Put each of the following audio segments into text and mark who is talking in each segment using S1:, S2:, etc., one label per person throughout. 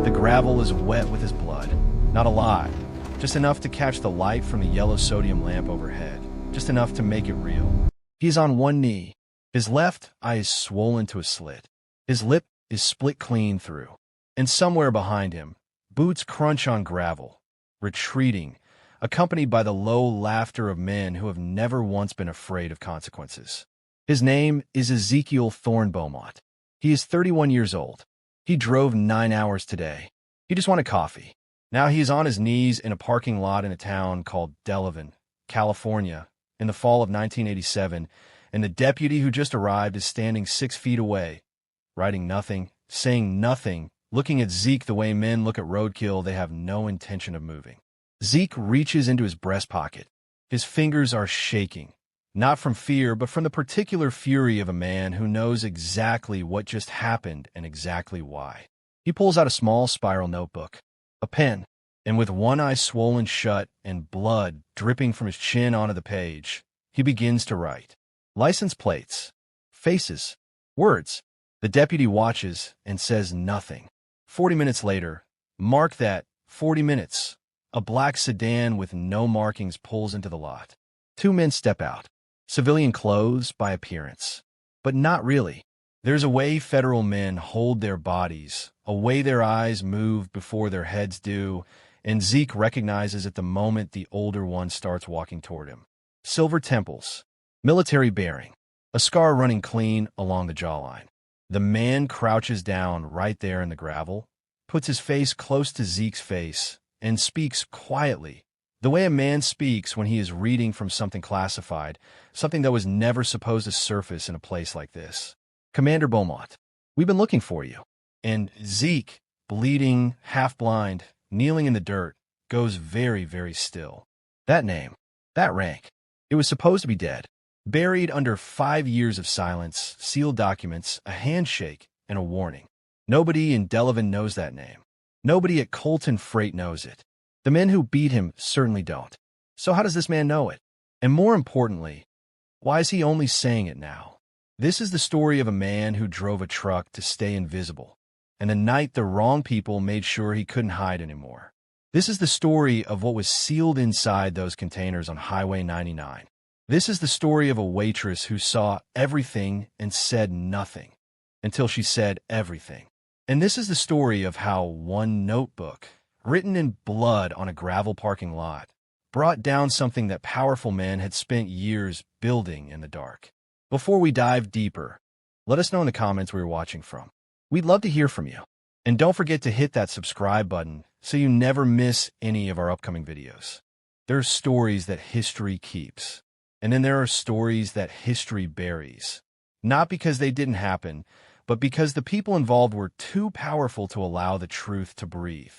S1: The gravel is wet with his blood. Not a lot, just enough to catch the light from the yellow sodium lamp overhead, just enough to make it real. He is on one knee. His left eye is swollen to a slit. His lip is split clean through. And somewhere behind him, boots crunch on gravel, retreating, accompanied by the low laughter of men who have never once been afraid of consequences. His name is Ezekiel Thorne Beaumont. He is 31 years old. He drove 9 hours today. He just wanted coffee. Now he is on his knees in a parking lot in a town called Delavan, California, in the fall of 1987, and the deputy who just arrived is standing 6 feet away, writing nothing, saying nothing, looking at Zeke the way men look at roadkill they have no intention of moving. Zeke reaches into his breast pocket. His fingers are shaking, not from fear, but from the particular fury of a man who knows exactly what just happened and exactly why. He pulls out a small spiral notebook, a pen, and with one eye swollen shut and blood dripping from his chin onto the page, he begins to write. License plates, faces, words. The deputy watches and says nothing. 40 minutes later, mark that, 40 minutes, a black sedan with no markings pulls into the lot. 2 men step out, civilian clothes by appearance, but not really. There's a way federal men hold their bodies, a way their eyes move before their heads do, and Zeke recognizes at the moment the older one starts walking toward him. Silver temples, military bearing, a scar running clean along the jawline. The man crouches down right there in the gravel, puts his face close to Zeke's face, and speaks quietly, the way a man speaks when he is reading from something classified, something that was never supposed to surface in a place like this. Commander Beaumont, we've been looking for you. And Zeke, bleeding, half-blind, kneeling in the dirt, goes very, very still. That name, that rank, it was supposed to be dead. Buried under 5 years of silence, sealed documents, a handshake, and a warning. Nobody in Delavan knows that name. Nobody at Colton Freight knows it. The men who beat him certainly don't. So how does this man know it? And more importantly, why is he only saying it now? This is the story of a man who drove a truck to stay invisible, and the night the wrong people made sure he couldn't hide anymore. This is the story of what was sealed inside those containers on Highway 99. This is the story of a waitress who saw everything and said nothing until she said everything. And this is the story of how one notebook, written in blood on a gravel parking lot, brought down something that powerful men had spent years building in the dark. Before we dive deeper, let us know in the comments where you're watching from. We'd love to hear from you. And don't forget to hit that subscribe button so you never miss any of our upcoming videos. There are stories that history keeps. And then there are stories that history buries. Not because they didn't happen, but because the people involved were too powerful to allow the truth to breathe.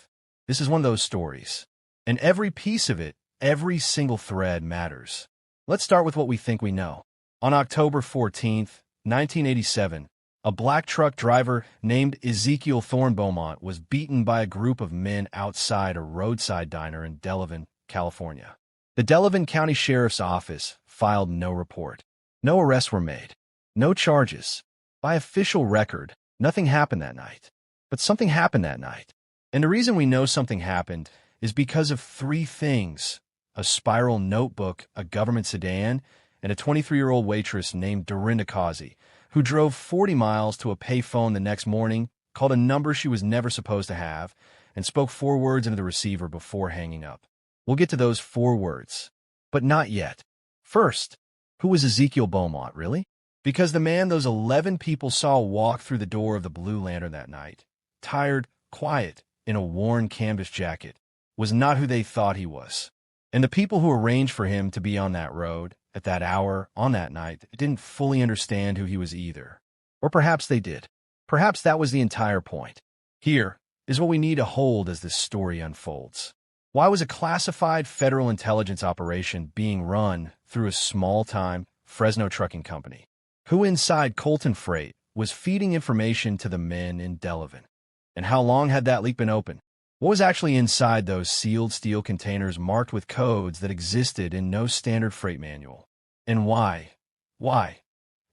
S1: This is one of those stories. And every piece of it, every single thread matters. Let's start with what we think we know. On October 14th, 1987, a black truck driver named Ezekiel Thorne Beaumont was beaten by a group of men outside a roadside diner in Delavan, California. The Delavan County Sheriff's Office filed no report. No arrests were made. No charges. By official record, nothing happened that night. But something happened that night. And the reason we know something happened is because of 3 things: a spiral notebook, a government sedan, and a 23-year-old waitress named Dorinda Causey, who drove 40 miles to a payphone the next morning, called a number she was never supposed to have, and spoke 4 words into the receiver before hanging up. We'll get to those 4 words. But not yet. First, who was Ezekiel Beaumont, really? Because the man those 11 people saw walk through the door of the Blue Lantern that night, tired, quiet, in a worn canvas jacket, was not who they thought he was. And the people who arranged for him to be on that road, at that hour, on that night, didn't fully understand who he was either. Or perhaps they did. Perhaps that was the entire point. Here is what we need to hold as this story unfolds. Why was a classified federal intelligence operation being run through a small-time Fresno trucking company? Who inside Colton Freight was feeding information to the men in Delavan? And how long had that leak been open? What was actually inside those sealed steel containers marked with codes that existed in no standard freight manual? And why? Why?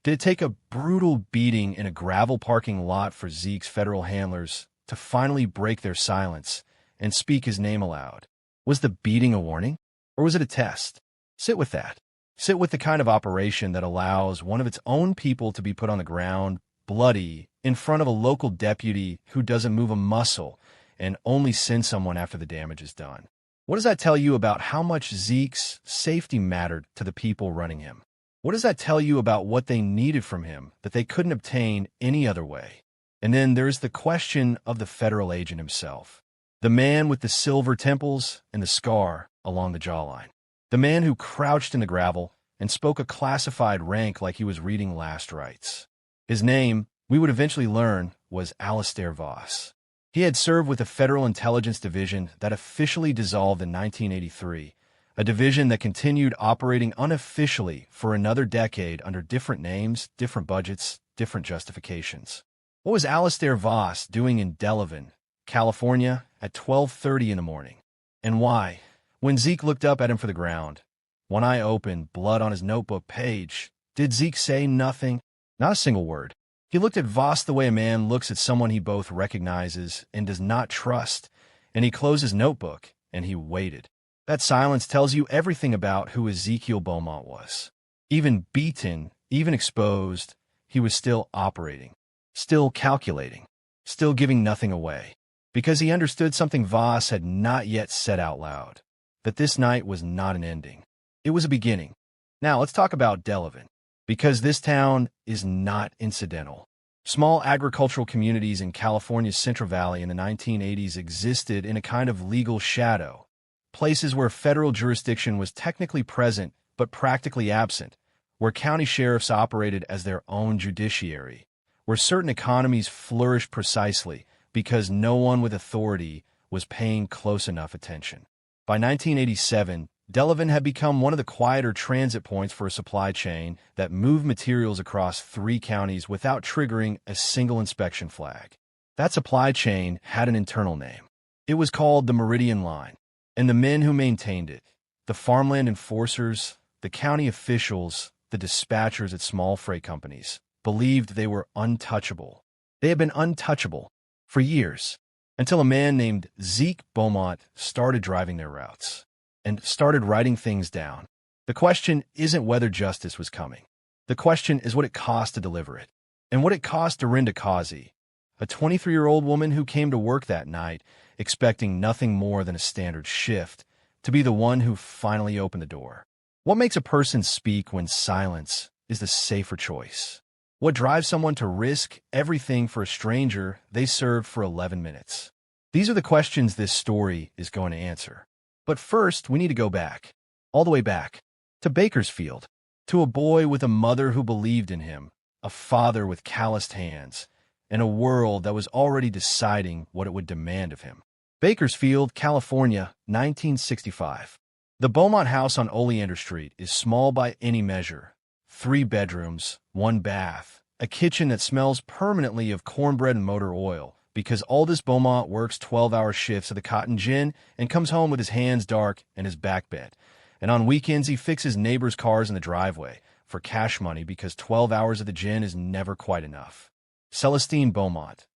S1: Did it take a brutal beating in a gravel parking lot for Zeke's federal handlers to finally break their silence and speak his name aloud. Was the beating a warning? Or was it a test? Sit with that. Sit with the kind of operation that allows one of its own people to be put on the ground, bloody, in front of a local deputy who doesn't move a muscle and only sends someone after the damage is done. What does that tell you about how much Zeke's safety mattered to the people running him? What does that tell you about what they needed from him that they couldn't obtain any other way? And then there's the question of the federal agent himself. The man with the silver temples and the scar along the jawline. The man who crouched in the gravel and spoke a classified rank like he was reading last rites. His name, we would eventually learn, was Alistair Voss. He had served with the Federal Intelligence Division that officially dissolved in 1983, a division that continued operating unofficially for another decade under different names, different budgets, different justifications. What was Alistair Voss doing in Delavan, California, at 12:30 in the morning? And why? When Zeke looked up at him for the ground, one eye open, blood on his notebook page, did Zeke say nothing? Not a single word. He looked at Voss the way a man looks at someone he both recognizes and does not trust, and he closed his notebook, and he waited. That silence tells you everything about who Ezekiel Beaumont was. Even beaten, even exposed, he was still operating, still calculating, still giving nothing away, because he understood something Voss had not yet said out loud, that this night was not an ending. It was a beginning. Now let's talk about Delavan, because this town is not incidental. Small agricultural communities in California's Central Valley in the 1980s existed in a kind of legal shadow, places where federal jurisdiction was technically present but practically absent, where county sheriffs operated as their own judiciary, where certain economies flourished precisely because no one with authority was paying close enough attention. By 1987, Delavan had become one of the quieter transit points for a supply chain that moved materials across 3 counties without triggering a single inspection flag. That supply chain had an internal name. It was called the Meridian Line, and the men who maintained it, the farmland enforcers, the county officials, the dispatchers at small freight companies, believed they were untouchable. They had been untouchable for years, until a man named Zeke Beaumont started driving their routes and started writing things down. The question isn't whether justice was coming. The question is what it cost to deliver it, and what it cost Dorinda Causey, a 23-year-old woman who came to work that night expecting nothing more than a standard shift, to be the one who finally opened the door. What makes a person speak when silence is the safer choice? What drives someone to risk everything for a stranger they served for 11 minutes? These are the questions this story is going to answer. But first, we need to go back, all the way back, to Bakersfield, to a boy with a mother who believed in him, a father with calloused hands, and a world that was already deciding what it would demand of him. Bakersfield, California, 1965. The Beaumont house on Oleander Street is small by any measure. 3 bedrooms, 1 bath, a kitchen that smells permanently of cornbread and motor oil, because Aldous Beaumont works 12-hour shifts at the Cotton Gin and comes home with his hands dark and his back bent. And on weekends, he fixes neighbors' cars in the driveway for cash money because 12 hours at the gin is never quite enough. Celestine Beaumont,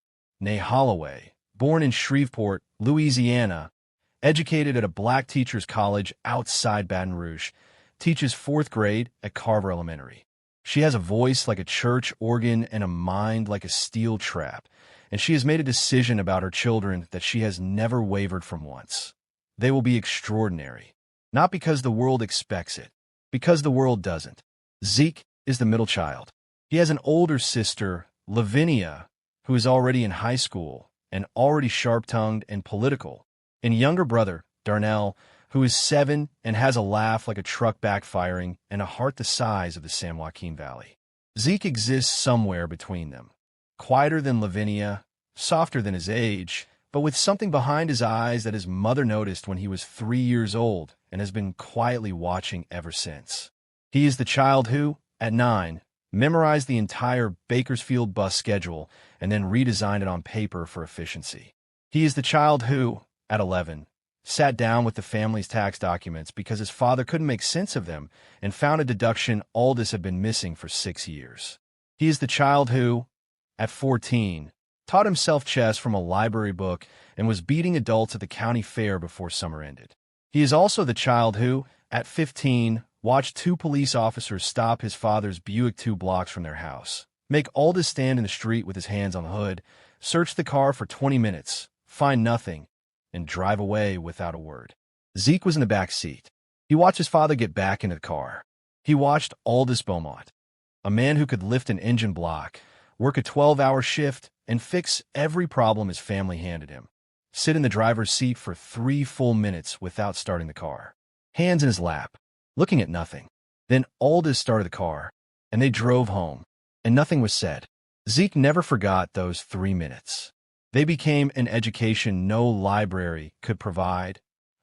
S1: née Holloway, born in Shreveport, Louisiana, educated at a black teachers' college outside Baton Rouge, teaches 4th grade at Carver Elementary. She has a voice like a church organ and a mind like a steel trap, and she has made a decision about her children that she has never wavered from once. They will be extraordinary, not because the world expects it, because the world doesn't. Zeke is the middle child. He has an older sister, Lavinia, who is already in high school and already sharp-tongued and political, and younger brother, Darnell, who is 7 and has a laugh like a truck backfiring and a heart the size of the San Joaquin Valley. Zeke exists somewhere between them, quieter than Lavinia, softer than his age, but with something behind his eyes that his mother noticed when he was 3 years old and has been quietly watching ever since. He is the child who, at 9, memorized the entire Bakersfield bus schedule and then redesigned it on paper for efficiency. He is the child who, at 11, sat down with the family's tax documents because his father couldn't make sense of them and found a deduction Aldous had been missing for 6 years. He is the child who, at 14, taught himself chess from a library book, and was beating adults at the county fair before summer ended. He is also the child who, at 15, watched two police officers stop his father's Buick 2 blocks from their house, make Aldous stand in the street with his hands on the hood, search the car for 20 minutes, find nothing, and drive away without a word. Zeke was in the back seat. He watched his father get back into the car. He watched Aldous Beaumont, a man who could lift an engine block, work a 12-hour shift, and fix every problem his family handed him, sit in the driver's seat for 3 full minutes without starting the car, hands in his lap, looking at nothing. Then Aldous started the car, and they drove home, and nothing was said. Zeke never forgot those 3 minutes. They became an education no library could provide,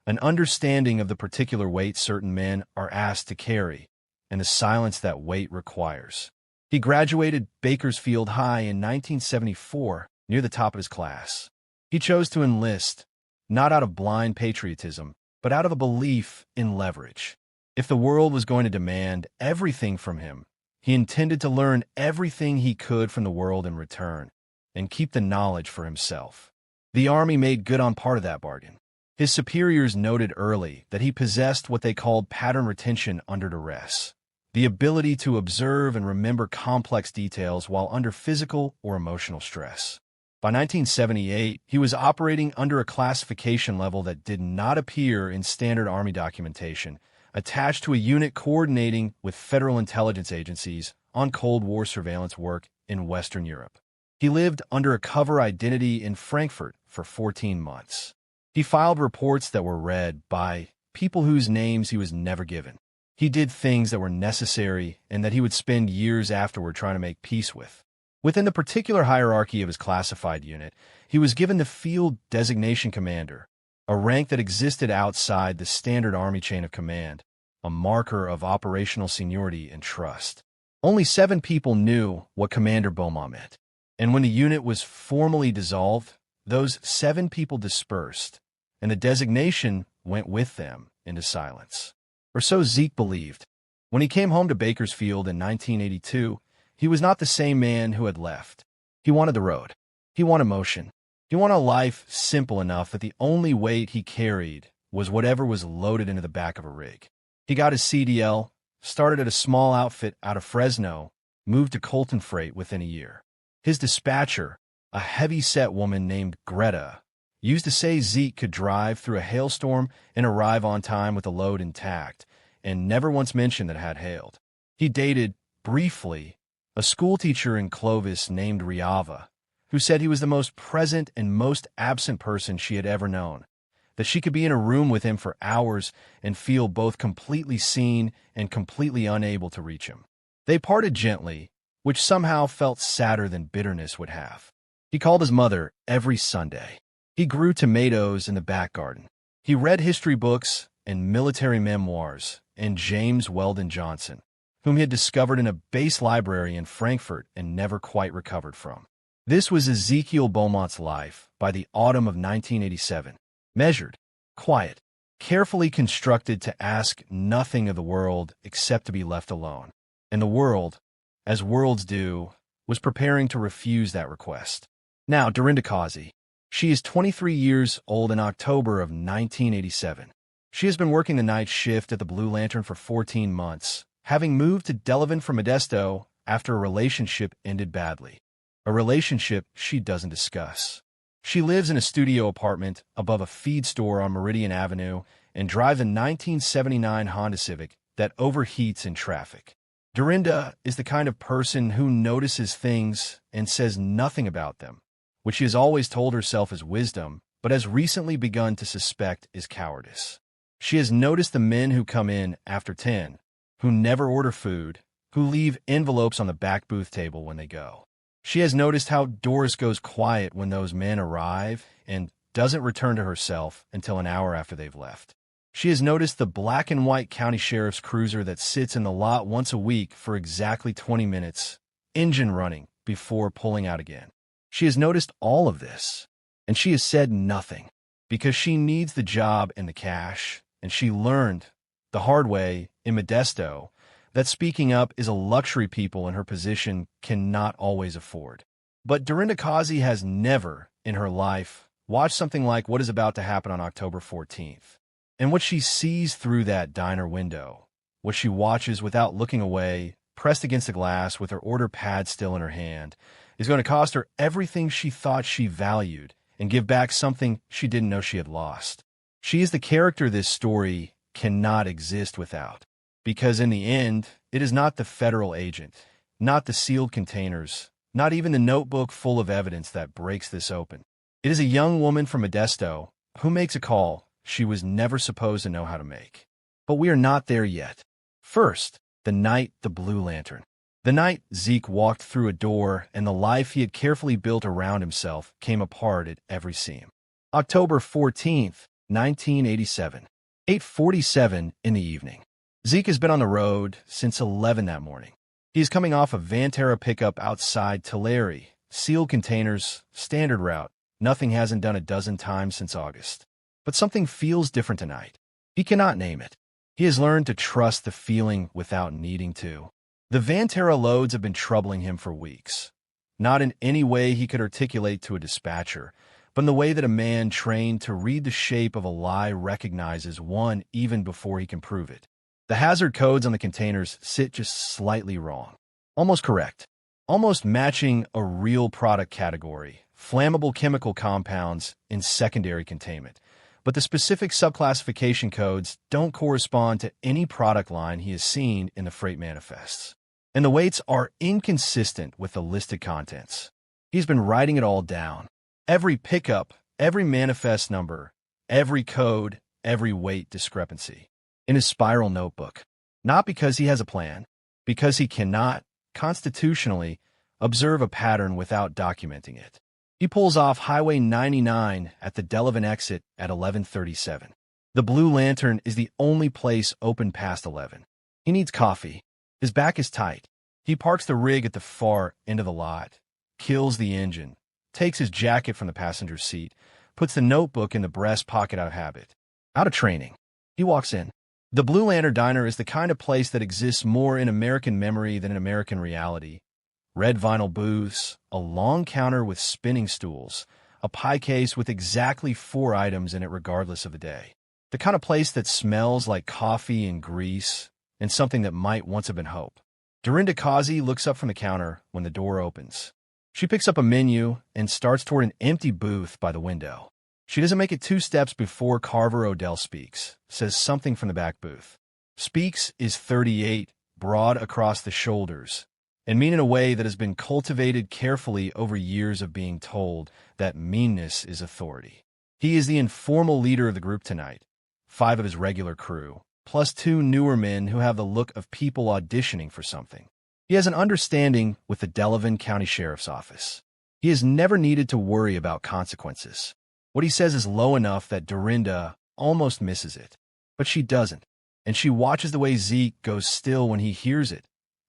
S1: an understanding of the particular weight certain men are asked to carry, and the silence that weight requires. He graduated Bakersfield High in 1974, near the top of his class. He chose to enlist, not out of blind patriotism, but out of a belief in leverage. If the world was going to demand everything from him, he intended to learn everything he could from the world in return, and keep the knowledge for himself. The Army made good on part of that bargain. His superiors noted early that he possessed what they called pattern retention under duress, the ability to observe and remember complex details while under physical or emotional stress. By 1978, he was operating under a classification level that did not appear in standard Army documentation, attached to a unit coordinating with federal intelligence agencies on Cold War surveillance work in Western Europe. He lived under a cover identity in Frankfurt for 14 months. He filed reports that were read by people whose names he was never given. He did things that were necessary and that he would spend years afterward trying to make peace with. Within the particular hierarchy of his classified unit, he was given the Field Designation Commander, a rank that existed outside the standard Army chain of command, a marker of operational seniority and trust. Only 7 people knew what Commander Beaumont meant, and when the unit was formally dissolved, those 7 people dispersed, and the designation went with them into silence. Or so Zeke believed. When he came home to Bakersfield in 1982, he was not the same man who had left. He wanted the road. He wanted motion. He wanted a life simple enough that the only weight he carried was whatever was loaded into the back of a rig. He got his CDL, started at a small outfit out of Fresno, moved to Colton Freight within a year. His dispatcher, a heavy-set woman named Greta, used to say Zeke could drive through a hailstorm and arrive on time with the load intact, and never once mentioned that it had hailed. He dated, briefly, a schoolteacher in Clovis named Riava, who said he was the most present and most absent person she had ever known, that she could be in a room with him for hours and feel both completely seen and completely unable to reach him. They parted gently, which somehow felt sadder than bitterness would have. He called his mother every Sunday. He grew tomatoes in the back garden. He read history books and military memoirs and James Weldon Johnson, whom he had discovered in a base library in Frankfurt and never quite recovered from. This was Ezekiel Beaumont's life by the autumn of 1987, measured, quiet, carefully constructed to ask nothing of the world except to be left alone. And the world, as worlds do, was preparing to refuse that request. Now, Dorinda Causey. She is 23 years old in October of 1987. She has been working the night shift at the Blue Lantern for 14 months, having moved to Delavan from Modesto after a relationship ended badly. A relationship she doesn't discuss. She lives in a studio apartment above a feed store on Meridian Avenue and drives a 1979 Honda Civic that overheats in traffic. Dorinda is the kind of person who notices things and says nothing about them, which she has always told herself is wisdom, but has recently begun to suspect is cowardice. She has noticed the men who come in after 10, who never order food, who leave envelopes on the back booth table when they go. She has noticed how Doris goes quiet when those men arrive and doesn't return to herself until an hour after they've left. She has noticed the black and white county sheriff's cruiser that sits in the lot once a week for exactly 20 minutes, engine running, before pulling out again. She has noticed all of this, and she has said nothing, because she needs the job and the cash, and she learned, the hard way, in Modesto, that speaking up is a luxury people in her position cannot always afford. But Dorinda Kazi has never, in her life, watched something like what is about to happen on October 14th. And what she sees through that diner window, what she watches without looking away, pressed against the glass with her order pad still in her hand, is going to cost her everything she thought she valued and give back something she didn't know she had lost. She is the character this story cannot exist without. Because in the end, it is not the federal agent, not the sealed containers, not even the notebook full of evidence that breaks this open. It is a young woman from Modesto who makes a call she was never supposed to know how to make. But we are not there yet. First, the night the Blue Lantern. The night Zeke walked through a door and the life he had carefully built around himself came apart at every seam. October 14th, 1987, 8:47 in the evening. Zeke has been on the road since 11 that morning. He is coming off a Vantara pickup outside Tulare, sealed containers, standard route. Nothing hasn't done a dozen times since August. But something feels different tonight. He cannot name it. He has learned to trust the feeling without needing to. The Vantara loads have been troubling him for weeks. Not in any way he could articulate to a dispatcher, but in the way that a man trained to read the shape of a lie recognizes one even before he can prove it. The hazard codes on the containers sit just slightly wrong. Almost correct. Almost matching a real product category, flammable chemical compounds in secondary containment. But the specific subclassification codes don't correspond to any product line he has seen in the freight manifests. And the weights are inconsistent with the listed contents. He's been writing it all down. Every pickup, every manifest number, every code, every weight discrepancy. In his spiral notebook. Not because he has a plan, because he cannot, constitutionally, observe a pattern without documenting it. He pulls off Highway 99 at the Delavan exit at 11:37. The Blue Lantern is the only place open past 11. He needs coffee. His back is tight. He parks the rig at the far end of the lot, kills the engine, takes his jacket from the passenger seat, puts the notebook in the breast pocket out of habit. Out of training. He walks in. The Blue Lantern Diner is the kind of place that exists more in American memory than in American reality. Red vinyl booths, a long counter with spinning stools, a pie case with exactly 4 items in it regardless of the day. The kind of place that smells like coffee and grease and something that might once have been hope. Dorinda Kazi looks up from the counter when the door opens. She picks up a menu and starts toward an empty booth by the window. She doesn't make it 2 steps before Carver Odell speaks, says something from the back booth. Speaks is 38, broad across the shoulders, and mean in a way that has been cultivated carefully over years of being told that meanness is authority. He is the informal leader of the group tonight, 5 of his regular crew, plus 2 newer men who have the look of people auditioning for something. He has an understanding with the Delavan County Sheriff's Office. He has never needed to worry about consequences. What he says is low enough that Dorinda almost misses it, but she doesn't, and she watches the way Zeke goes still when he hears it,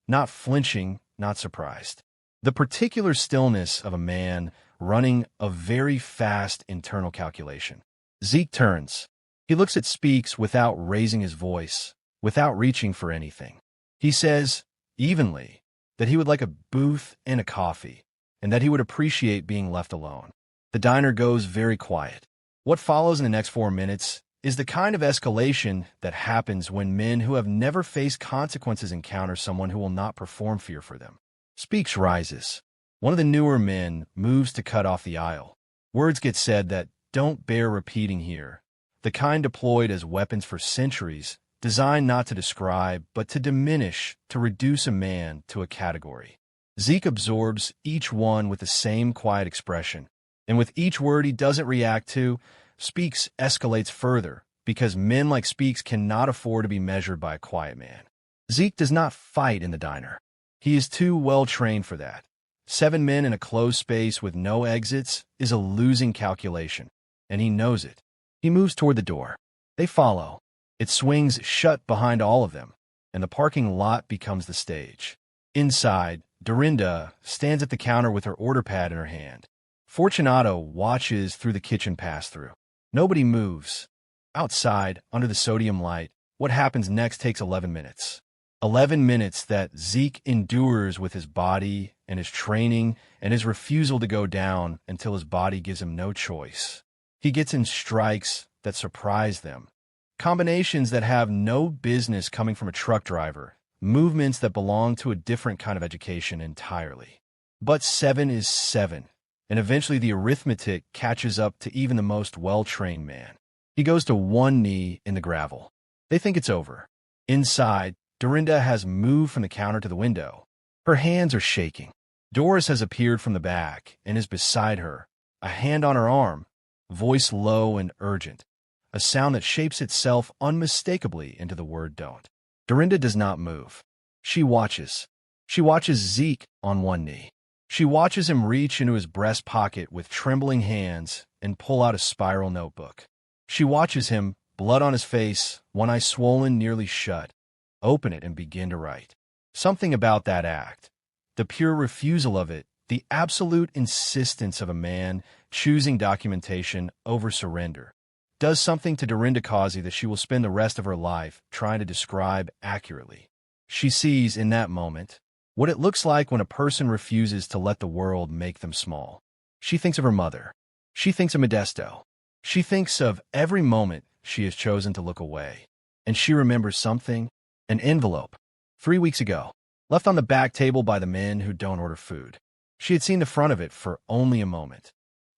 S1: not flinching, not surprised. The particular stillness of a man running a very fast internal calculation. Zeke turns. He looks at Speaks without raising his voice, without reaching for anything. He says, evenly, that he would like a booth and a coffee, and that he would appreciate being left alone. The diner goes very quiet. What follows in the next 4 minutes is the kind of escalation that happens when men who have never faced consequences encounter someone who will not perform fear for them. Speaks rises. One of the newer men moves to cut off the aisle. Words get said that don't bear repeating here, the kind deployed as weapons for centuries, designed not to describe, but to diminish, to reduce a man to a category. Zeke absorbs each one with the same quiet expression, and with each word he doesn't react to, Speaks escalates further, because men like Speaks cannot afford to be measured by a quiet man. Zeke does not fight in the diner. He is too well trained for that. 7 men in a closed space with no exits is a losing calculation, and he knows it. He moves toward the door. They follow. It swings shut behind all of them, and the parking lot becomes the stage. Inside, Dorinda stands at the counter with her order pad in her hand. Fortunato watches through the kitchen pass-through. Nobody moves. Outside, under the sodium light, what happens next takes 11 minutes. 11 minutes that Zeke endures with his body and his training and his refusal to go down until his body gives him no choice. He gets in strikes that surprise them, combinations that have no business coming from a truck driver, movements that belong to a different kind of education entirely. But 7 is 7, and eventually the arithmetic catches up to even the most well-trained man. He goes to one knee in the gravel. They think it's over. Inside, Dorinda has moved from the counter to the window. Her hands are shaking. Doris has appeared from the back and is beside her, a hand on her arm, voice low and urgent, a sound that shapes itself unmistakably into the word don't. Dorinda does not move. She watches. She watches Zeke on one knee. She watches him reach into his breast pocket with trembling hands and pull out a spiral notebook. She watches him, blood on his face, one eye swollen nearly shut, open it and begin to write. Something about that act, the pure refusal of it, the absolute insistence of a man choosing documentation over surrender, does something to Dorinda Causey that she will spend the rest of her life trying to describe accurately. She sees, in that moment, what it looks like when a person refuses to let the world make them small. She thinks of her mother. She thinks of Modesto. She thinks of every moment she has chosen to look away. And she remembers something, an envelope, 3 weeks ago, left on the back table by the men who don't order food. She had seen the front of it for only a moment.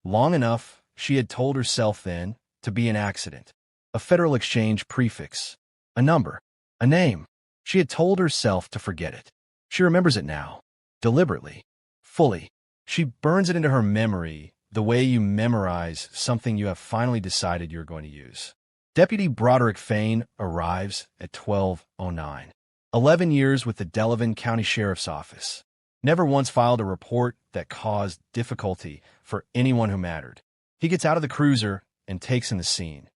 S1: Long enough, she had told herself then, to be an accident, a Federal Exchange prefix, a number, a name. She had told herself to forget it. She remembers it now, deliberately, fully. She burns it into her memory the way you memorize something you have finally decided you're going to use. Deputy Broderick Fain arrives at 12:09. 11 years with the Delavan County Sheriff's Office. Never once filed a report that caused difficulty for anyone who mattered. He gets out of the cruiser and takes in the scene.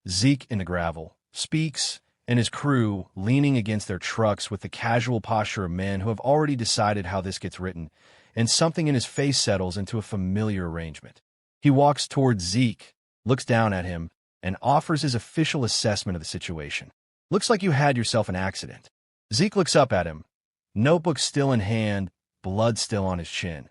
S1: Zeke in the gravel, speaks, and his crew leaning against their trucks with the casual posture of men who have already decided how this gets written, and something in his face settles into a familiar arrangement. He walks towards Zeke, looks down at him, and offers his official assessment of the situation. Looks like you had yourself an accident. Zeke looks up at him, notebook still in hand, blood still on his chin,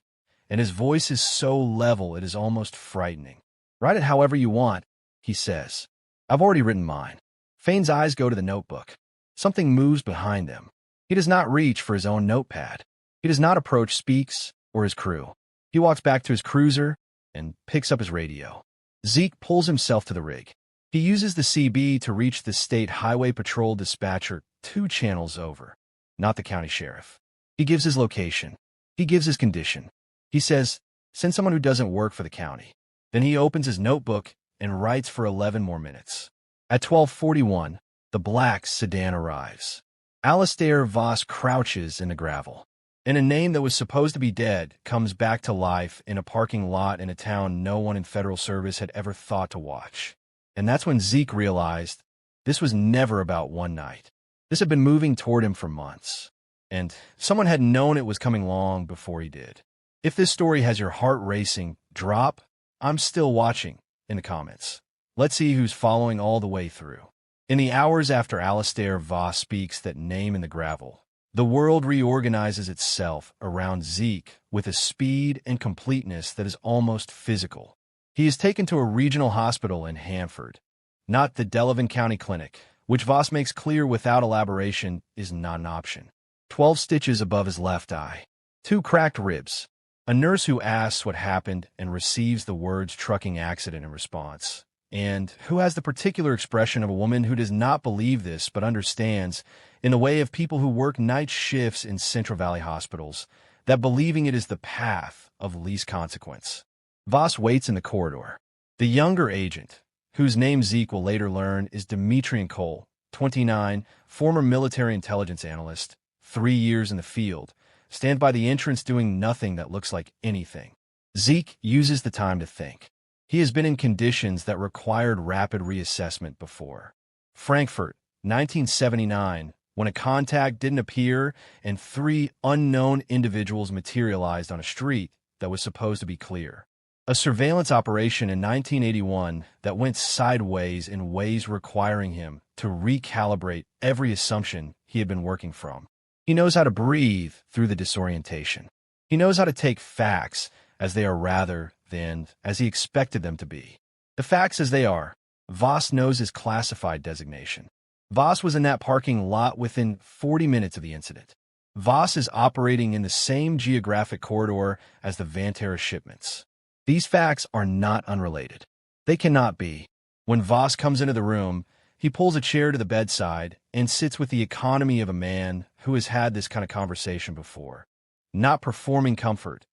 S1: and his voice is so level it is almost frightening. Write it however you want, he says. I've already written mine. Fain's eyes go to the notebook. Something moves behind them. He does not reach for his own notepad. He does not approach Speaks or his crew. He walks back to his cruiser and picks up his radio. Zeke pulls himself to the rig. He uses the CB to reach the state highway patrol dispatcher 2 channels over, not the county sheriff. He gives his location. He gives his condition. He says, send someone who doesn't work for the county. Then he opens his notebook and writes for 11 more minutes. At 12:41, the black sedan arrives. Alastair Voss crouches in the gravel, and a name that was supposed to be dead comes back to life in a parking lot in a town no one in federal service had ever thought to watch. And that's when Zeke realized this was never about one night. This had been moving toward him for months, and someone had known it was coming long before he did. If this story has your heart racing, drop "I'm still watching" in the comments. Let's see who's following all the way through. In the hours after Alastair Voss speaks that name in the gravel, the world reorganizes itself around Zeke with a speed and completeness that is almost physical. He is taken to a regional hospital in Hanford, not the Delavan County Clinic, which Voss makes clear without elaboration is not an option. 12 stitches above his left eye, 2 cracked ribs, a nurse who asks what happened and receives the words trucking accident in response, and who has the particular expression of a woman who does not believe this but understands, in the way of people who work night shifts in Central Valley hospitals, that believing it is the path of least consequence. Voss waits in the corridor. The younger agent, whose name Zeke will later learn is Demetrian Cole, 29, former military intelligence analyst, 3 years in the field, stands by the entrance doing nothing that looks like anything. Zeke uses the time to think. He has been in conditions that required rapid reassessment before. Frankfurt, 1979, when a contact didn't appear and 3 unknown individuals materialized on a street that was supposed to be clear. A surveillance operation in 1981 that went sideways in ways requiring him to recalibrate every assumption he had been working from. He knows how to breathe through the disorientation. He knows how to take facts as they are rather than as he expected them to be. The facts as they are. Voss knows his classified designation. Voss was in that parking lot within 40 minutes of the incident. Voss is operating in the same geographic corridor as the Vantera shipments. These facts are not unrelated. They cannot be. When Voss comes into the room, he pulls a chair to the bedside and sits with the economy of a man who has had this kind of conversation before. Not performing comfort,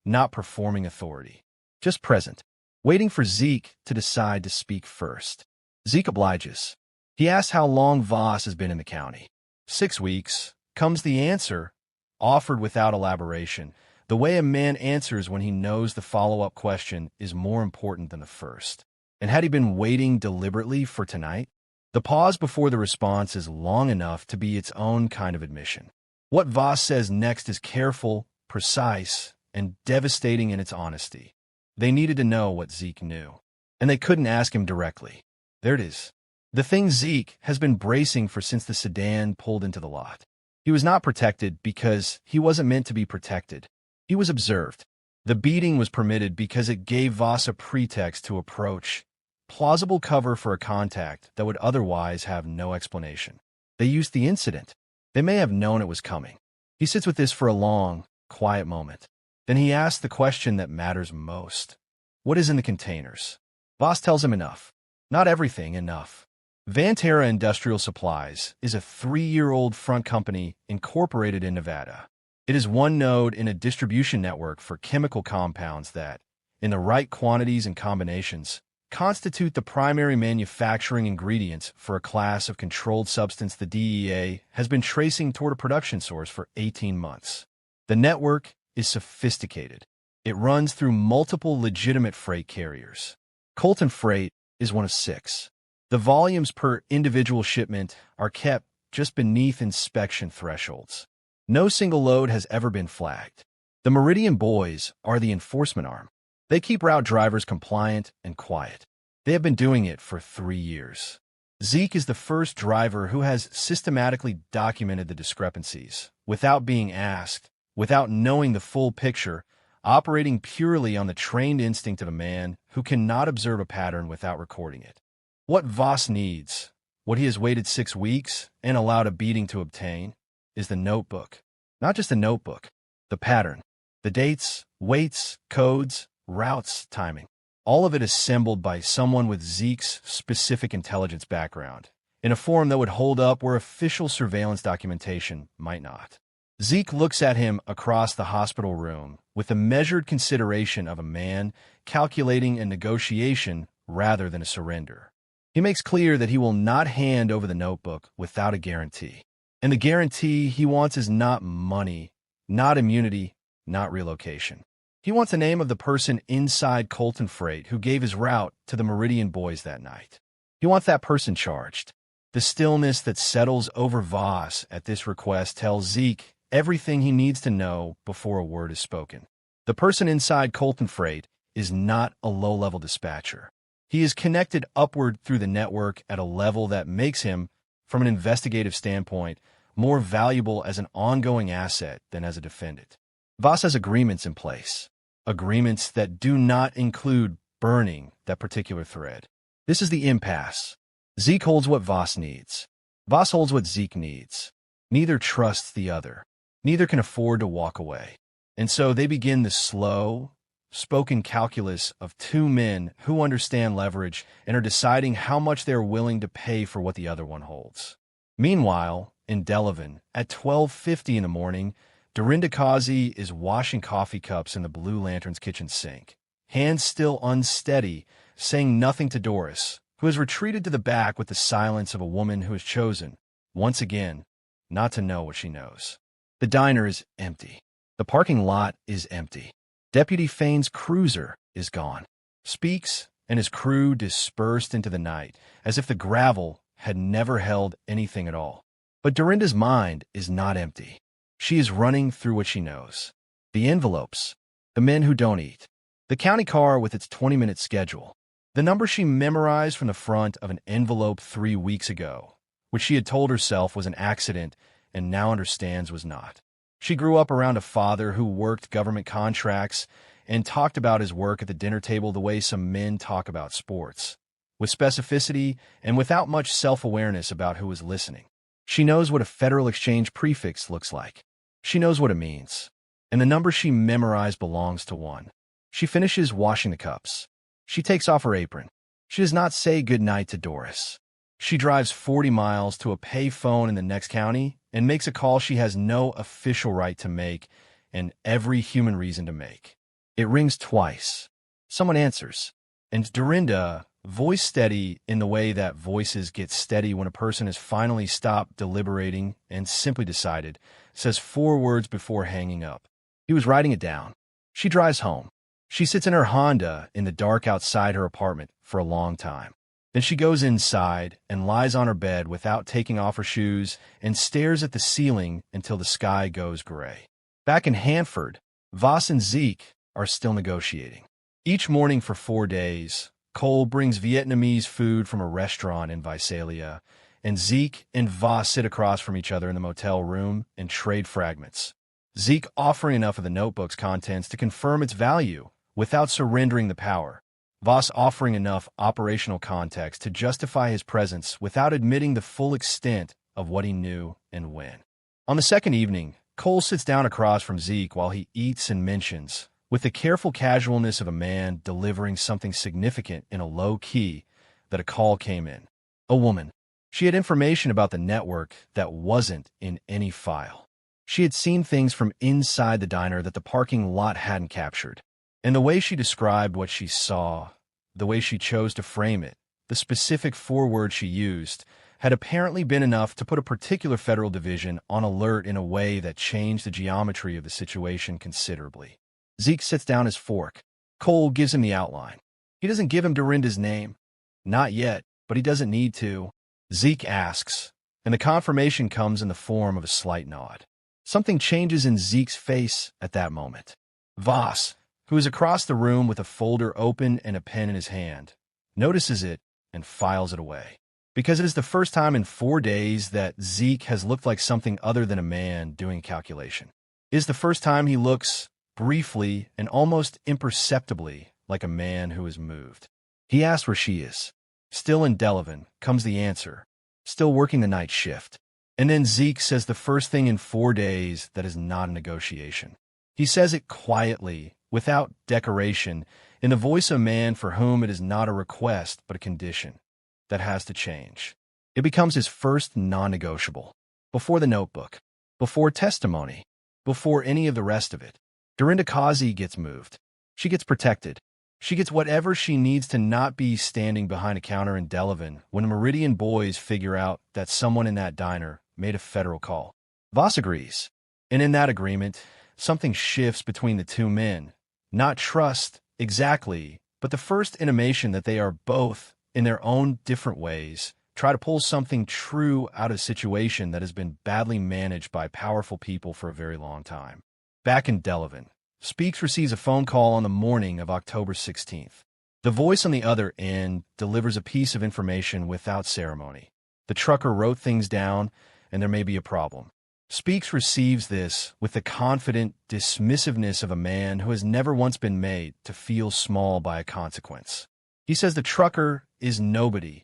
S1: not performing authority. Just present, waiting for Zeke to decide to speak first. Zeke obliges. He asks how long Voss has been in the county. 6 weeks. Comes the answer, offered without elaboration. The way a man answers when he knows the follow-up question is more important than the first. And had he been waiting deliberately for tonight? The pause before the response is long enough to be its own kind of admission. What Voss says next is careful, precise, and devastating in its honesty. They needed to know what Zeke knew, and they couldn't ask him directly. There it is. The thing Zeke has been bracing for since the sedan pulled into the lot. He was not protected because he wasn't meant to be protected. He was observed. The beating was permitted because it gave Voss a pretext to approach, plausible cover for a contact that would otherwise have no explanation. They used the incident. They may have known it was coming. He sits with this for a long, quiet moment. Then he asks the question that matters most. What is in the containers? Voss tells him enough. Not everything, enough. Vantera Industrial Supplies is a 3-year-old front company incorporated in Nevada. It is one node in a distribution network for chemical compounds that, in the right quantities and combinations, constitute the primary manufacturing ingredients for a class of controlled substance the DEA has been tracing toward a production source for 18 months. The network is sophisticated. It runs through multiple legitimate freight carriers. Colton Freight is one of 6. The volumes per individual shipment are kept just beneath inspection thresholds. No single load has ever been flagged. The Meridian Boys are the enforcement arm. They keep route drivers compliant and quiet. They have been doing it for 3 years. Zeke is the first driver who has systematically documented the discrepancies, without being asked, without knowing the full picture, operating purely on the trained instinct of a man who cannot observe a pattern without recording it. What Voss needs, what he has waited 6 weeks and allowed a beating to obtain, is the notebook. Not just a notebook, the pattern, the dates, weights, codes, routes, timing. All of it assembled by someone with Zeke's specific intelligence background, in a form that would hold up where official surveillance documentation might not. Zeke looks at him across the hospital room with the measured consideration of a man calculating a negotiation rather than a surrender. He makes clear that he will not hand over the notebook without a guarantee. And the guarantee he wants is not money, not immunity, not relocation. He wants the name of the person inside Colton Freight who gave his route to the Meridian Boys that night. He wants that person charged. The stillness that settles over Voss at this request tells Zeke everything he needs to know before a word is spoken. The person inside Colton Freight is not a low-level dispatcher. He is connected upward through the network at a level that makes him, from an investigative standpoint, more valuable as an ongoing asset than as a defendant. Voss has agreements in place, agreements that do not include burning that particular thread. This is the impasse. Zeke holds what Voss needs. Voss holds what Zeke needs. Neither trusts the other. Neither can afford to walk away. And so they begin the slow, spoken calculus of 2 men who understand leverage and are deciding how much they are willing to pay for what the other one holds. Meanwhile, in Delavan, at 12:50 in the morning, Dorinda Causey is washing coffee cups in the Blue Lantern's kitchen sink, hands still unsteady, saying nothing to Doris, who has retreated to the back with the silence of a woman who has chosen, once again, not to know what she knows. The diner is empty. The parking lot is empty. Deputy Fain's cruiser is gone. Speaks, and his crew dispersed into the night, as if the gravel had never held anything at all. But Dorinda's mind is not empty. She is running through what she knows. The envelopes, the men who don't eat, the county car with its 20-minute schedule, the number she memorized from the front of an envelope 3 weeks ago, which she had told herself was an accident and now understands was not. She grew up around a father who worked government contracts and talked about his work at the dinner table the way some men talk about sports, with specificity and without much self-awareness about who was listening. She knows what a Federal Exchange prefix looks like. She knows what it means. And the number she memorized belongs to one. She finishes washing the cups. She takes off her apron. She does not say goodnight to Doris. She drives 40 miles to a pay phone in the next county and makes a call she has no official right to make and every human reason to make. It rings twice. Someone answers. And Dorinda, voice steady in the way that voices get steady when a person has finally stopped deliberating and simply decided, says 4 words before hanging up. He was writing it down. She drives home. She sits in her Honda in the dark outside her apartment for a long time. Then she goes inside and lies on her bed without taking off her shoes and stares at the ceiling until the sky goes gray. Back in Hanford, Voss and Zeke are still negotiating. Each morning for 4 days, Cole brings Vietnamese food from a restaurant in Visalia, and Zeke and Voss sit across from each other in the motel room and trade fragments. Zeke offering enough of the notebook's contents to confirm its value without surrendering the power. Voss offering enough operational context to justify his presence without admitting the full extent of what he knew and when. On the second evening, Cole sits down across from Zeke while he eats and mentions, with the careful casualness of a man delivering something significant in a low key, that a call came in. A woman. She had information about the network that wasn't in any file. She had seen things from inside the diner that the parking lot hadn't captured. And the way she described what she saw, the way she chose to frame it, the specific 4 words she used, had apparently been enough to put a particular federal division on alert in a way that changed the geometry of the situation considerably. Zeke sits down his fork. Cole gives him the outline. He doesn't give him Dorinda's name. Not yet, but he doesn't need to. Zeke asks, and the confirmation comes in the form of a slight nod. Something changes in Zeke's face at that moment. Voss, who is across the room with a folder open and a pen in his hand, notices it and files it away. Because it is the first time in 4 days that Zeke has looked like something other than a man doing a calculation. It is the first time he looks, briefly and almost imperceptibly, like a man who is moved. He asks where she is. Still in Delavan, comes the answer. Still working the night shift. And then Zeke says the first thing in 4 days that is not a negotiation. He says it quietly, without decoration, in the voice of a man for whom it is not a request but a condition that has to change. It becomes his first non-negotiable. Before the notebook. Before testimony. Before any of the rest of it. Dorinda Causey gets moved. She gets protected. She gets whatever she needs to not be standing behind a counter in Delavan when the Meridian boys figure out that someone in that diner made a federal call. Voss agrees. And in that agreement, something shifts between the 2 men. Not trust, exactly, but the first intimation that they are both, in their own different ways, try to pull something true out of a situation that has been badly managed by powerful people for a very long time. Back in Delavan, Speaks receives a phone call on the morning of October 16th. The voice on the other end delivers a piece of information without ceremony. The trucker wrote things down, and there may be a problem. Speaks receives this with the confident dismissiveness of a man who has never once been made to feel small by a consequence. He says the trucker is nobody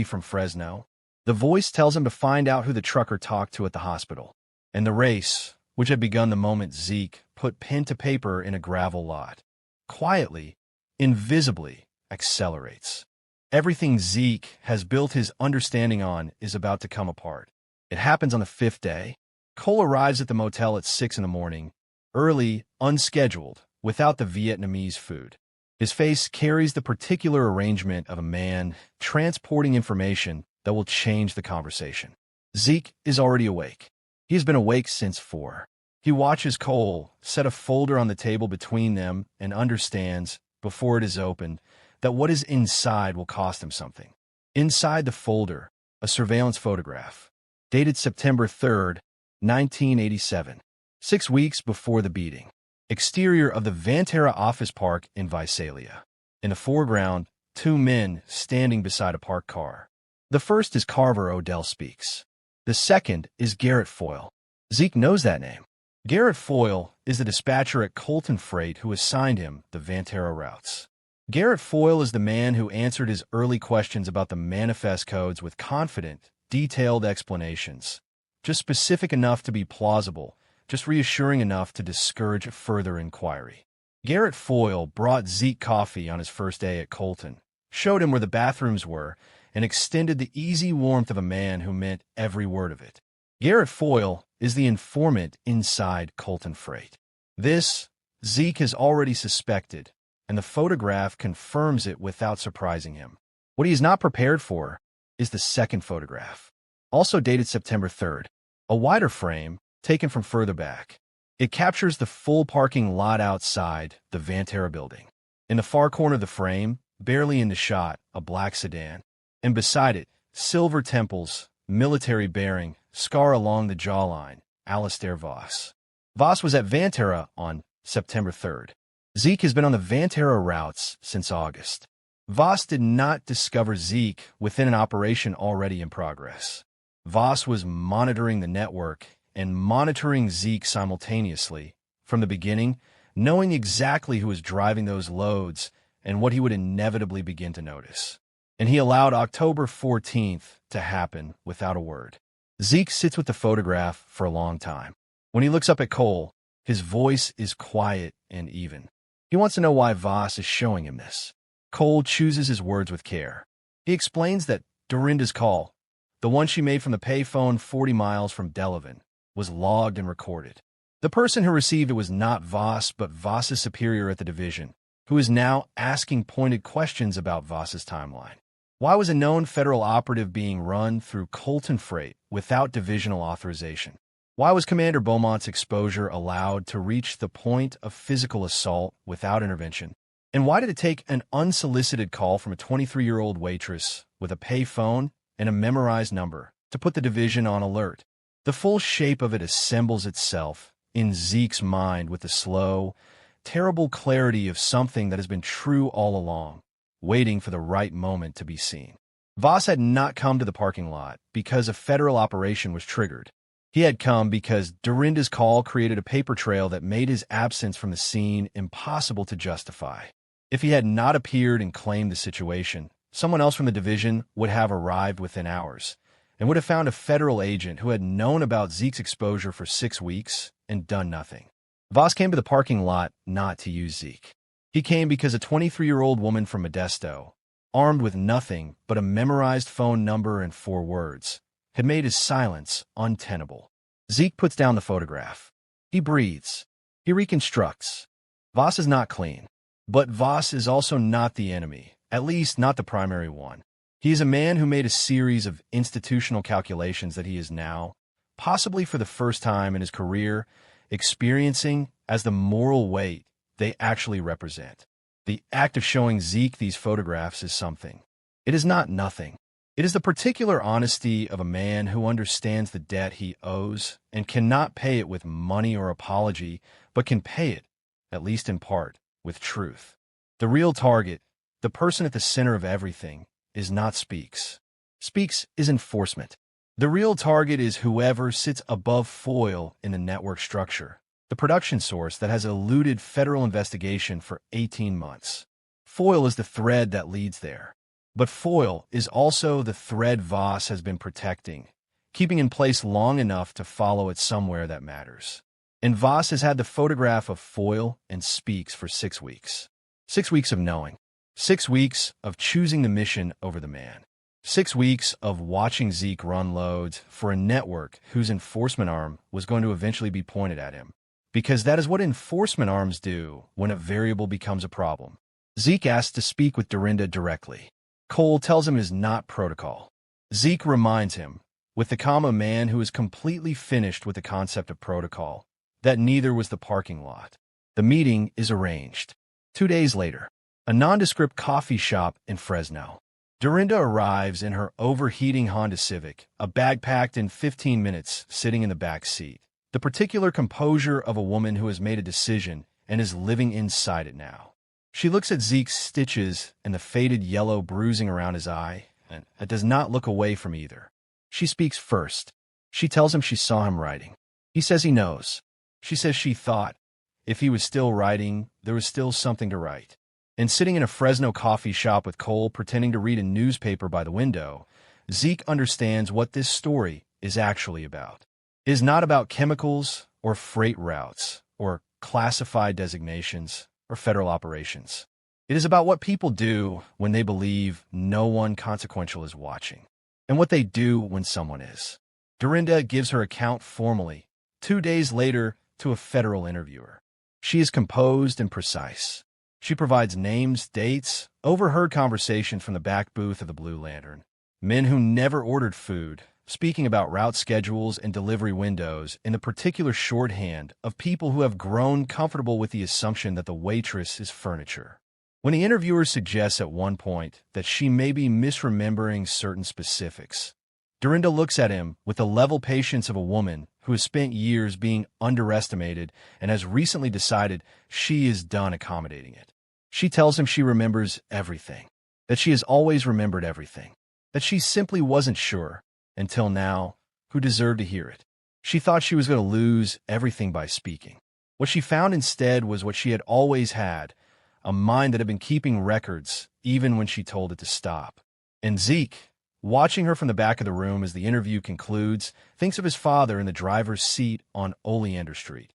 S1: from Fresno. The voice tells him to find out who the trucker talked to at the hospital. And the race, which had begun the moment Zeke put pen to paper in a gravel lot, quietly, invisibly accelerates. Everything Zeke has built his understanding on is about to come apart. It happens on the 5th day. Cole arrives at the motel at 6 in the morning, early, unscheduled, without the Vietnamese food. His face carries the particular arrangement of a man transporting information that will change the conversation. Zeke is already awake. He has been awake since 4. He watches Cole set a folder on the table between them and understands, before it is opened, that what is inside will cost him something. Inside the folder, a surveillance photograph, dated September 3rd, 1987, 6 weeks before the beating. Exterior of the Vanterra office park in Visalia. In the foreground, 2 men standing beside a parked car. The first is Carver Odell Speaks. The second is Garrett Foyle. Zeke knows that name. Garrett Foyle is the dispatcher at Colton Freight who assigned him the Vantera routes. Garrett Foyle is the man who answered his early questions about the manifest codes with confident, detailed explanations. Just specific enough to be plausible, just reassuring enough to discourage further inquiry. Garrett Foyle brought Zeke coffee on his first day at Colton, showed him where the bathrooms were, and extended the easy warmth of a man who meant every word of it. Garrett Foyle is the informant inside Colton Freight. This, Zeke has already suspected, and the photograph confirms it without surprising him. What he is not prepared for is the second photograph, also dated September 3rd, a wider frame taken from further back. It captures the full parking lot outside the Vantera building. In the far corner of the frame, barely in the shot, a black sedan, and beside it, silver temples, military bearing, scar along the jawline, Alistair Voss. Voss was at Vantera on September 3rd. Zeke has been on the Vantera routes since August. Voss did not discover Zeke within an operation already in progress. Voss was monitoring the network and monitoring Zeke simultaneously from the beginning, knowing exactly who was driving those loads and what he would inevitably begin to notice. And he allowed October 14th to happen without a word. Zeke sits with the photograph for a long time. When he looks up at Cole, his voice is quiet and even. He wants to know why Voss is showing him this. Cole chooses his words with care. He explains that Dorinda's call, the one she made from the payphone 40 miles from Delavan, was logged and recorded. The person who received it was not Voss, but Voss's superior at the division, who is now asking pointed questions about Voss's timeline. Why was a known federal operative being run through Colton Freight without divisional authorization? Why was Commander Beaumont's exposure allowed to reach the point of physical assault without intervention? And why did it take an unsolicited call from a 23-year-old waitress with a pay phone and a memorized number to put the division on alert? The full shape of it assembles itself in Zeke's mind with the slow, terrible clarity of something that has been true all along, waiting for the right moment to be seen. Voss had not come to the parking lot because a federal operation was triggered. He had come because Dorinda's call created a paper trail that made his absence from the scene impossible to justify. If he had not appeared and claimed the situation, someone else from the division would have arrived within hours and would have found a federal agent who had known about Zeke's exposure for 6 weeks and done nothing. Voss came to the parking lot not to use Zeke. He came because a 23-year-old woman from Modesto, armed with nothing but a memorized phone number and 4 words, had made his silence untenable. Zeke puts down the photograph. He breathes. He reconstructs. Voss is not clean. But Voss is also not the enemy, at least not the primary one. He is a man who made a series of institutional calculations that he is now, possibly for the first time in his career, experiencing as the moral weight they actually represent. The act of showing Zeke these photographs is something. It is not nothing. It is the particular honesty of a man who understands the debt he owes and cannot pay it with money or apology, but can pay it, at least in part, with truth. The real target, the person at the center of everything, is not Speaks. Speaks is enforcement. The real target is whoever sits above Foyle in the network structure, the production source that has eluded federal investigation for 18 months. Foyle is the thread that leads there. But Foyle is also the thread Voss has been protecting, keeping in place long enough to follow it somewhere that matters. And Voss has had the photograph of Foyle and Speaks for 6 weeks. 6 weeks of knowing. 6 weeks of choosing the mission over the man. 6 weeks of watching Zeke run loads for a network whose enforcement arm was going to eventually be pointed at him. Because that is what enforcement arms do when a variable becomes a problem. Zeke asks to speak with Dorinda directly. Cole tells him it is not protocol. Zeke reminds him, with the calm of a man who is completely finished with the concept of protocol, that neither was the parking lot. The meeting is arranged. 2 days later, a nondescript coffee shop in Fresno. Dorinda arrives in her overheating Honda Civic, a bag packed in 15 minutes, sitting in the back seat. The particular composure of a woman who has made a decision and is living inside it now. She looks at Zeke's stitches and the faded yellow bruising around his eye, and does not look away from either. She speaks first. She tells him she saw him writing. He says he knows. She says she thought, if he was still writing, there was still something to write. And sitting in a Fresno coffee shop with Cole pretending to read a newspaper by the window, Zeke understands what this story is actually about. It is not about chemicals or freight routes or classified designations or federal operations. It is about what people do when they believe no one consequential is watching, and what they do when someone is. Dorinda gives her account formally, 2 days later, to a federal interviewer. She is composed and precise. She provides names, dates, overheard conversation from the back booth of the Blue Lantern. Men who never ordered food, speaking about route schedules and delivery windows in the particular shorthand of people who have grown comfortable with the assumption that the waitress is furniture. When the interviewer suggests at one point that she may be misremembering certain specifics, Dorinda looks at him with the level patience of a woman who has spent years being underestimated and has recently decided she is done accommodating it. She tells him she remembers everything, that she has always remembered everything, that she simply wasn't sure, until now, who deserved to hear it. She thought she was going to lose everything by speaking. What she found instead was what she had always had, a mind that had been keeping records even when she told it to stop. And Zeke, watching her from the back of the room as the interview concludes, thinks of his father in the driver's seat on Oleander Street.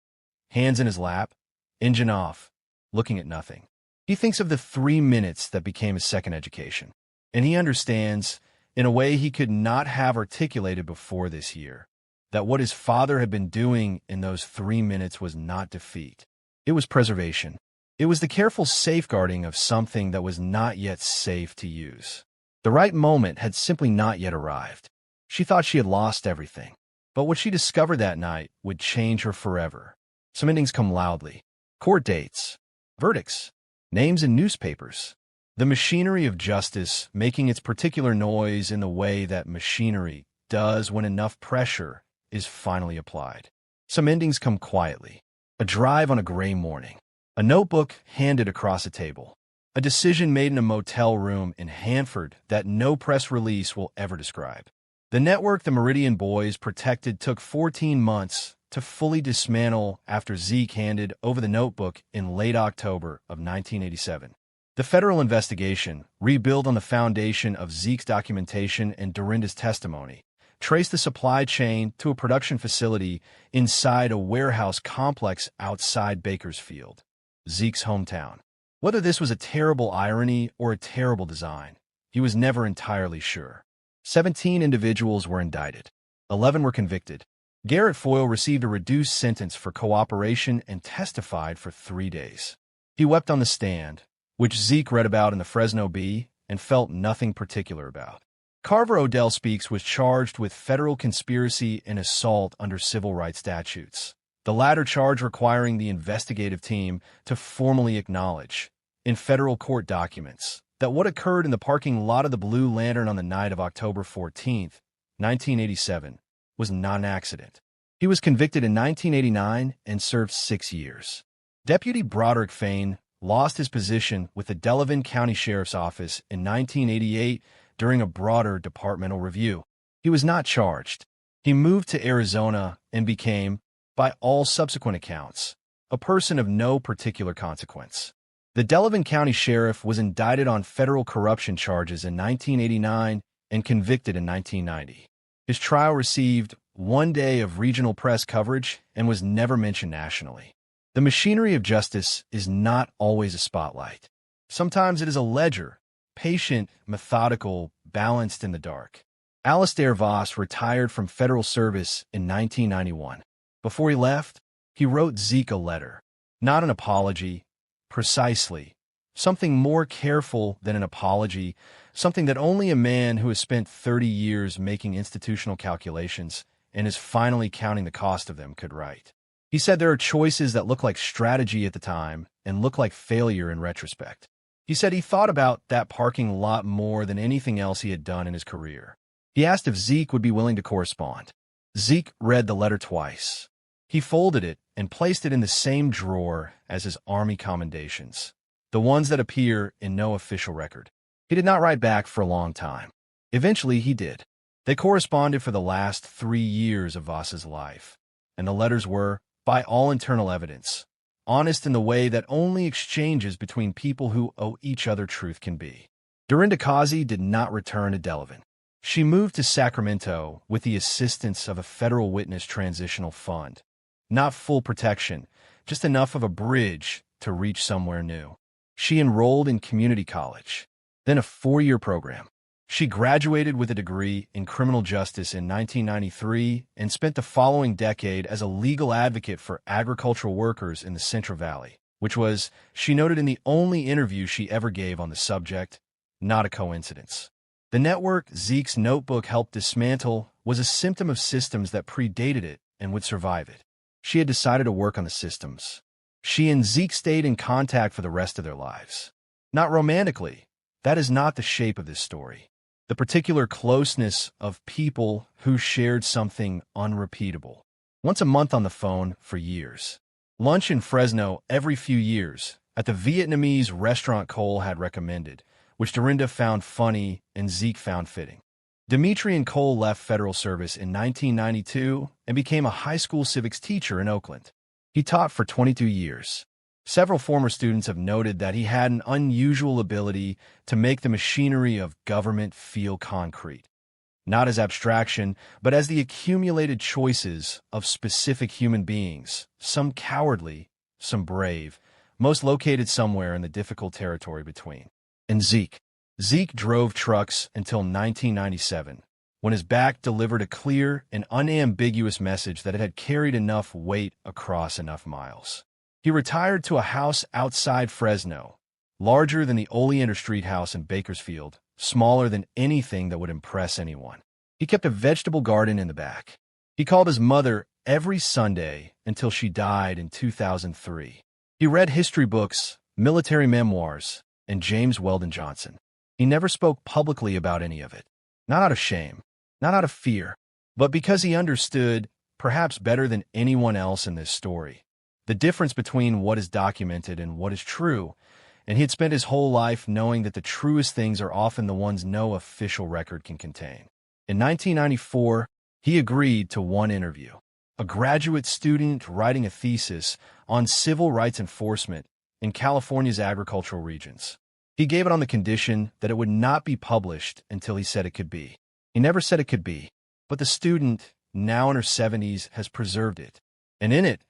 S1: Hands in his lap, engine off, looking at nothing. He thinks of the 3 minutes that became his second education. And he understands, in a way he could not have articulated before this year, that what his father had been doing in those 3 minutes was not defeat. It was preservation. It was the careful safeguarding of something that was not yet safe to use. The right moment had simply not yet arrived. She thought she had lost everything. But what she discovered that night would change her forever. Some endings come loudly. Court dates, verdicts, names in newspapers. The machinery of justice making its particular noise in the way that machinery does when enough pressure is finally applied. Some endings come quietly. A drive on a gray morning. A notebook handed across a table. A decision made in a motel room in Hanford that no press release will ever describe. The network the Meridian boys protected took 14 months to fully dismantle after Zeke handed over the notebook in late October of 1987. The federal investigation, rebuilt on the foundation of Zeke's documentation and Dorinda's testimony, traced the supply chain to a production facility inside a warehouse complex outside Bakersfield, Zeke's hometown. Whether this was a terrible irony or a terrible design, he was never entirely sure. 17 individuals were indicted. 11 were convicted. Garrett Foyle received a reduced sentence for cooperation and testified for 3 days. He wept on the stand, which Zeke read about in the Fresno Bee and felt nothing particular about. Carver Odell Speaks was charged with federal conspiracy and assault under civil rights statutes, the latter charge requiring the investigative team to formally acknowledge, in federal court documents, that what occurred in the parking lot of the Blue Lantern on the night of October 14, 1987, was not an accident. He was convicted in 1989 and served 6 years. Deputy Broderick Fain lost his position with the Delavan County Sheriff's Office in 1988 during a broader departmental review. He was not charged. He moved to Arizona and became, by all subsequent accounts, a person of no particular consequence. The Delavan County Sheriff was indicted on federal corruption charges in 1989 and convicted in 1990. His trial received 1 day of regional press coverage and was never mentioned nationally. The machinery of justice is not always a spotlight. Sometimes it is a ledger, patient, methodical, balanced in the dark. Alistair Voss retired from federal service in 1991. Before he left, he wrote Zeke a letter. Not an apology, precisely. Something more careful than an apology, something that only a man who has spent 30 years making institutional calculations and is finally counting the cost of them could write. He said there are choices that look like strategy at the time and look like failure in retrospect. He said he thought about that parking lot more than anything else he had done in his career. He asked if Zeke would be willing to correspond. Zeke read the letter twice. He folded it and placed it in the same drawer as his Army commendations, the ones that appear in no official record. He did not write back for a long time. Eventually, he did. They corresponded for the last 3 years of Voss's life, and the letters were by all internal evidence, honest in the way that only exchanges between people who owe each other truth can be. Dorinda Kazi did not return to Delavan. She moved to Sacramento with the assistance of a federal witness transitional fund. Not full protection, just enough of a bridge to reach somewhere new. She enrolled in community college, then a 4-year program. She graduated with a degree in criminal justice in 1993 and spent the following decade as a legal advocate for agricultural workers in the Central Valley, which was, she noted in the only interview she ever gave on the subject, not a coincidence. The network Zeke's notebook helped dismantle was a symptom of systems that predated it and would survive it. She had decided to work on the systems. She and Zeke stayed in contact for the rest of their lives. Not romantically. That is not the shape of this story. The particular closeness of people who shared something unrepeatable. Once a month on the phone for years. Lunch in Fresno every few years at the Vietnamese restaurant Cole had recommended, which Dorinda found funny and Zeke found fitting. Dimitri and Cole left federal service in 1992 and became a high school civics teacher in Oakland. He taught for 22 years. Several former students have noted that he had an unusual ability to make the machinery of government feel concrete. Not as abstraction, but as the accumulated choices of specific human beings, some cowardly, some brave, most located somewhere in the difficult territory between. And Zeke. Zeke drove trucks until 1997, when his back delivered a clear and unambiguous message that it had carried enough weight across enough miles. He retired to a house outside Fresno, larger than the Oleander Street house in Bakersfield, smaller than anything that would impress anyone. He kept a vegetable garden in the back. He called his mother every Sunday until she died in 2003. He read history books, military memoirs, and James Weldon Johnson. He never spoke publicly about any of it. Not out of shame, not out of fear, but because he understood, perhaps better than anyone else in this story, the difference between what is documented and what is true, and he had spent his whole life knowing that the truest things are often the ones no official record can contain. In 1994, he agreed to one interview. A graduate student writing a thesis on civil rights enforcement in California's agricultural regions. He gave it on the condition that it would not be published until he said it could be. He never said it could be, but the student, now in her 70s, has preserved it. And in it,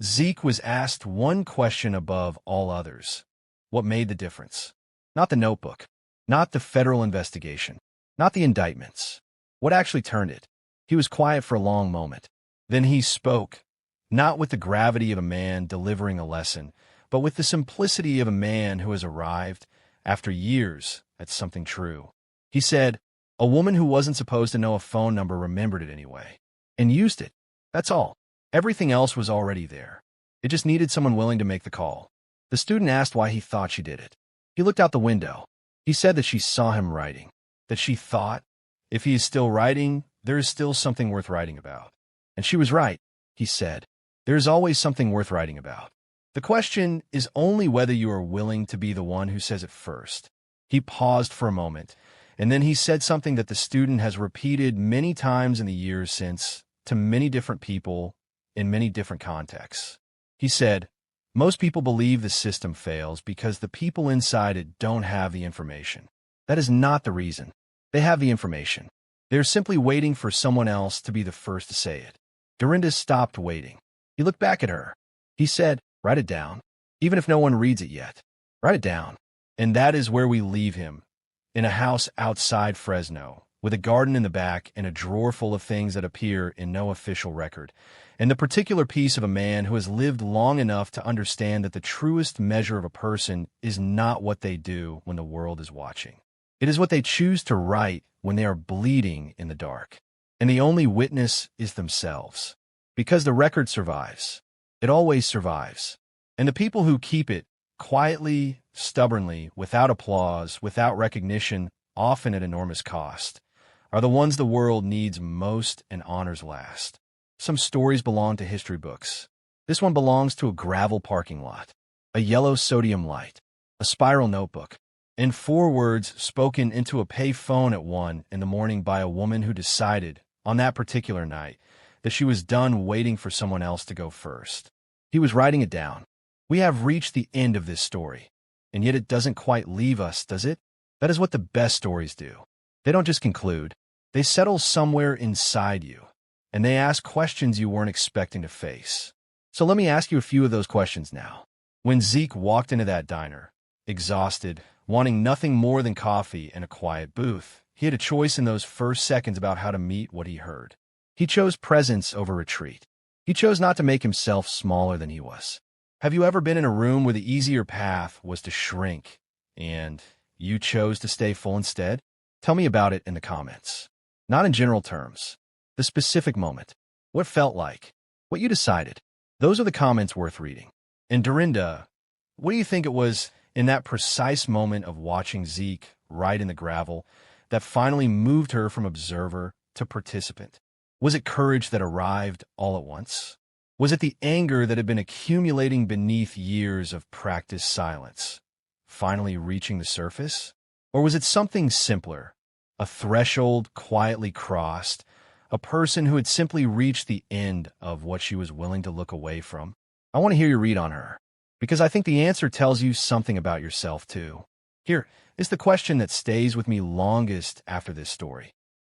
S1: Zeke was asked one question above all others. What made the difference? Not the notebook, not the federal investigation, not the indictments. What actually turned it? He was quiet for a long moment. Then he spoke, not with the gravity of a man delivering a lesson, but with the simplicity of a man who has arrived, after years, at something true. He said, a woman who wasn't supposed to know a phone number remembered it anyway, and used it. That's all. Everything else was already there. It just needed someone willing to make the call. The student asked why he thought she did it. He looked out the window. He said that she saw him writing, that she thought, if he is still writing, there is still something worth writing about. And she was right, he said. There is always something worth writing about. The question is only whether you are willing to be the one who says it first. He paused for a moment, and then he said something that the student has repeated many times in the years since, to many different people, in many different contexts. He said, most people believe the system fails because the people inside it don't have the information. That is not the reason. They have the information. They're simply waiting for someone else to be the first to say it. Dorinda stopped waiting. He looked back at her. He said, write it down. Even if no one reads it yet. Write it down. And that is where we leave him. In a house outside Fresno, with a garden in the back and a drawer full of things that appear in no official record, and the particular piece of a man who has lived long enough to understand that the truest measure of a person is not what they do when the world is watching. It is what they choose to write when they are bleeding in the dark. And the only witness is themselves. Because the record survives. It always survives. And the people who keep it, quietly, stubbornly, without applause, without recognition, often at enormous cost, are the ones the world needs most and honors last. Some stories belong to history books. This one belongs to a gravel parking lot, a yellow sodium light, a spiral notebook, and 4 words spoken into a pay phone at 1 in the morning by a woman who decided, on that particular night, that she was done waiting for someone else to go first. He was writing it down. We have reached the end of this story, and yet it doesn't quite leave us, does it? That is what the best stories do. They don't just conclude. They settle somewhere inside you, and they ask questions you weren't expecting to face. So let me ask you a few of those questions now. When Zeke walked into that diner, exhausted, wanting nothing more than coffee and a quiet booth, he had a choice in those first seconds about how to meet what he heard. He chose presence over retreat. He chose not to make himself smaller than he was. Have you ever been in a room where the easier path was to shrink, and you chose to stay full instead? Tell me about it in the comments. Not in general terms. The specific moment. What it felt like. What you decided. Those are the comments worth reading. And Dorinda, what do you think it was in that precise moment of watching Zeke ride in the gravel that finally moved her from observer to participant? Was it courage that arrived all at once? Was it the anger that had been accumulating beneath years of practiced silence, finally reaching the surface? Or was it something simpler, a threshold quietly crossed, a person who had simply reached the end of what she was willing to look away from? I want to hear your read on her, because I think the answer tells you something about yourself too. Here is the question that stays with me longest after this story.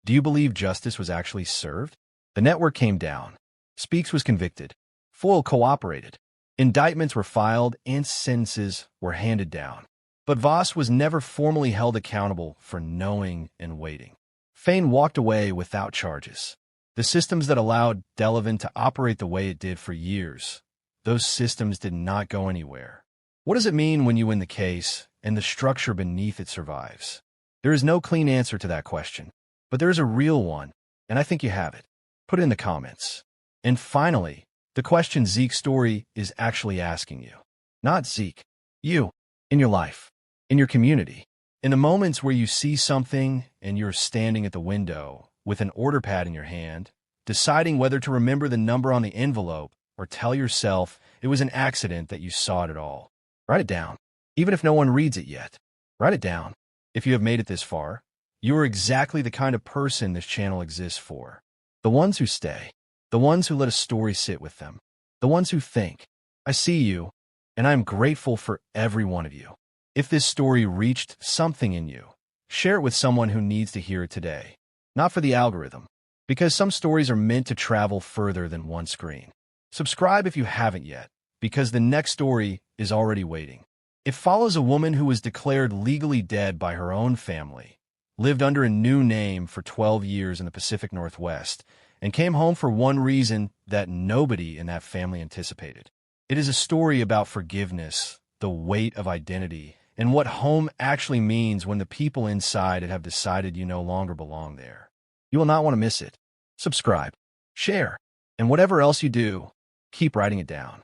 S1: Do you believe justice was actually served? The network came down. Speaks was convicted. Foyle cooperated. Indictments were filed and sentences were handed down. But Voss was never formally held accountable for knowing and waiting. Fain walked away without charges. The systems that allowed Delavan to operate the way it did for years, those systems did not go anywhere. What does it mean when you win the case and the structure beneath it survives? There is no clean answer to that question, but there is a real one, and I think you have it. Put it in the comments. And finally, the question Zeke's story is actually asking you. Not Zeke. You. In your life. In your community. In the moments where you see something and you're standing at the window with an order pad in your hand, deciding whether to remember the number on the envelope or tell yourself it was an accident that you saw it at all. Write it down. Even if no one reads it yet. Write it down. If you have made it this far, you are exactly the kind of person this channel exists for. The ones who stay. The ones who let a story sit with them. The ones who think. I see you, and I am grateful for every one of you. If this story reached something in you, share it with someone who needs to hear it today. Not for the algorithm, because some stories are meant to travel further than one screen. Subscribe if you haven't yet, because the next story is already waiting. It follows a woman who was declared legally dead by her own family, lived under a new name for 12 years in the Pacific Northwest, and came home for one reason that nobody in that family anticipated. It is a story about forgiveness, the weight of identity, and what home actually means when the people inside it have decided you no longer belong there. You will not want to miss it. Subscribe, share, and whatever else you do, keep writing it down.